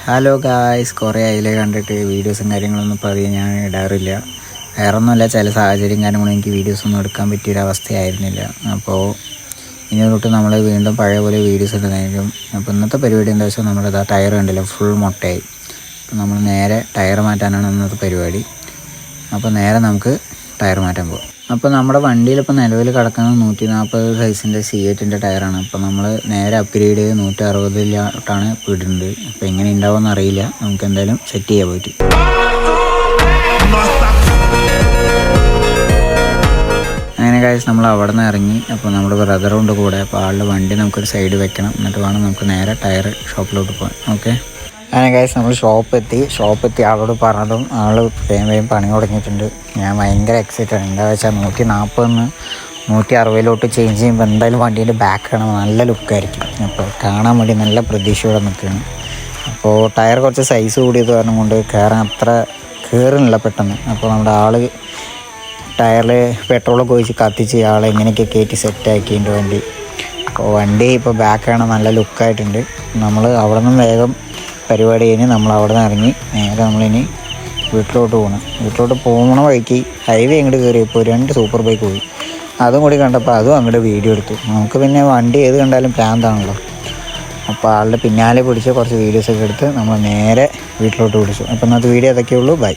Hello guys, കുറേ അതിലെ കണ്ടിട്ട് വീഡിയോസും കാര്യങ്ങളൊന്നും ഇപ്പോൾ അധികം ഞാൻ ഇടാറില്ല. വേറൊന്നുമല്ല, ചില സാഹചര്യം കാര്യങ്ങളും എനിക്ക് വീഡിയോസൊന്നും എടുക്കാൻ പറ്റിയൊരവസ്ഥയായിരുന്നില്ല. അപ്പോൾ ഇനി തൊട്ട് നമ്മൾ വീണ്ടും പഴയ പോലെ വീഡിയോസ് ഇടുന്നതായിരിക്കും. അപ്പോൾ ഇന്നത്തെ പരിപാടി എന്താ വെച്ചാൽ നമ്മളിതാ ടയർ കണ്ടില്ല, ഫുൾ മുട്ടയായി. അപ്പോൾ നമ്മൾ നേരെ ടയർ മാറ്റാനാണ് ഇന്നത്തെ പരിപാടി. അപ്പോൾ നേരെ നമുക്ക് ടയർ മാറ്റാൻ പോകും. അപ്പോൾ നമ്മുടെ വണ്ടിയിലിപ്പോൾ നിലവിൽ കിടക്കുന്നത് 140 സൈസിൻ്റെ C8-ൻ്റെ ടയറാണ്. അപ്പോൾ നമ്മൾ നേരെ അപ്ഗ്രേഡ് ചെയ്ത് 160-ലോട്ടാണ് ഇപ്പോൾ ഇടുന്നത്. അപ്പോൾ എങ്ങനെ ഉണ്ടാവുമെന്ന് അറിയില്ല, നമുക്ക് എന്തായാലും സെറ്റ് ചെയ്യാൻ പറ്റും. അങ്ങനെ ഗൈസ്, നമ്മൾ അവിടെ നിന്ന് ഇറങ്ങി. അപ്പോൾ നമ്മുടെ ബ്രദറുണ്ട് കൂടെ. അപ്പോൾ ആളുടെ വണ്ടി നമുക്കൊരു സൈഡ് വെക്കണം, എന്നിട്ട് വേണം നമുക്ക് നേരെ ടയർ ഷോപ്പിലോട്ട് പോകാൻ. ഓക്കെ, അങ്ങനെ ഗൈസ് നമ്മൾ ഷോപ്പെത്തി ആളോട് പറഞ്ഞതും ആൾ വേഗം പണി തുടങ്ങിയിട്ടുണ്ട്. ഞാൻ ഭയങ്കര എക്സൈറ്റഡ്. എന്താ വെച്ചാൽ 140 160-ലോട്ട് ചേഞ്ച് ചെയ്യുമ്പോൾ എന്തായാലും വണ്ടീൻ്റെ ബാക്ക് കാണാൻ നല്ല ലുക്കായിരിക്കും. അപ്പോൾ കാണാൻ വേണ്ടി നല്ല പ്രതീക്ഷയോടെ നിൽക്കുകയാണ്. അപ്പോൾ ടയർ കുറച്ച് സൈസ് കൂടിയത് കാരണം കൊണ്ട് കയറാൻ അത്ര കയറുന്നില്ല പെട്ടെന്ന്. അപ്പോൾ നമ്മുടെ ആൾ ടയറിൽ പെട്രോളൊക്കെ ഒഴിച്ച് കത്തിച്ച് ആൾ എങ്ങനെയൊക്കെ കയറ്റി സെറ്റാക്കിയിട്ടുണ്ട് വണ്ടി. അപ്പോൾ വണ്ടി ഇപ്പോൾ ബാക്ക് കാണാൻ നല്ല ലുക്കായിട്ടുണ്ട്. നമ്മൾ അവിടെ നിന്നും വേഗം പരിപാടി കഴിഞ്ഞ് നമ്മൾ അവിടെ നിന്ന് ഇറങ്ങി നേരെ നമ്മളിനി വീട്ടിലോട്ട് പോകണം. വീട്ടിലോട്ട് പോകണ വഴിക്ക് ഹൈവേ അങ്ങോട്ട് കയറിയപ്പോൾ 2 സൂപ്പർ ബൈക്ക് പോയി. അതും കൂടി കണ്ടപ്പോൾ അതും അങ്ങോട്ട് വീഡിയോ എടുത്തു. നമുക്ക് പിന്നെ വണ്ടി ഏത് കണ്ടാലും പ്രാന്താണല്ലോ. അപ്പോൾ ആളുടെ പിന്നാലെ പിടിച്ച് കുറച്ച് വീഡിയോസൊക്കെ എടുത്ത് നമ്മൾ നേരെ വീട്ടിലോട്ട് പിടിച്ചു. അപ്പോൾ ഇന്നത്തെ വീഡിയോ അതൊക്കെയുള്ളൂ. ബൈ.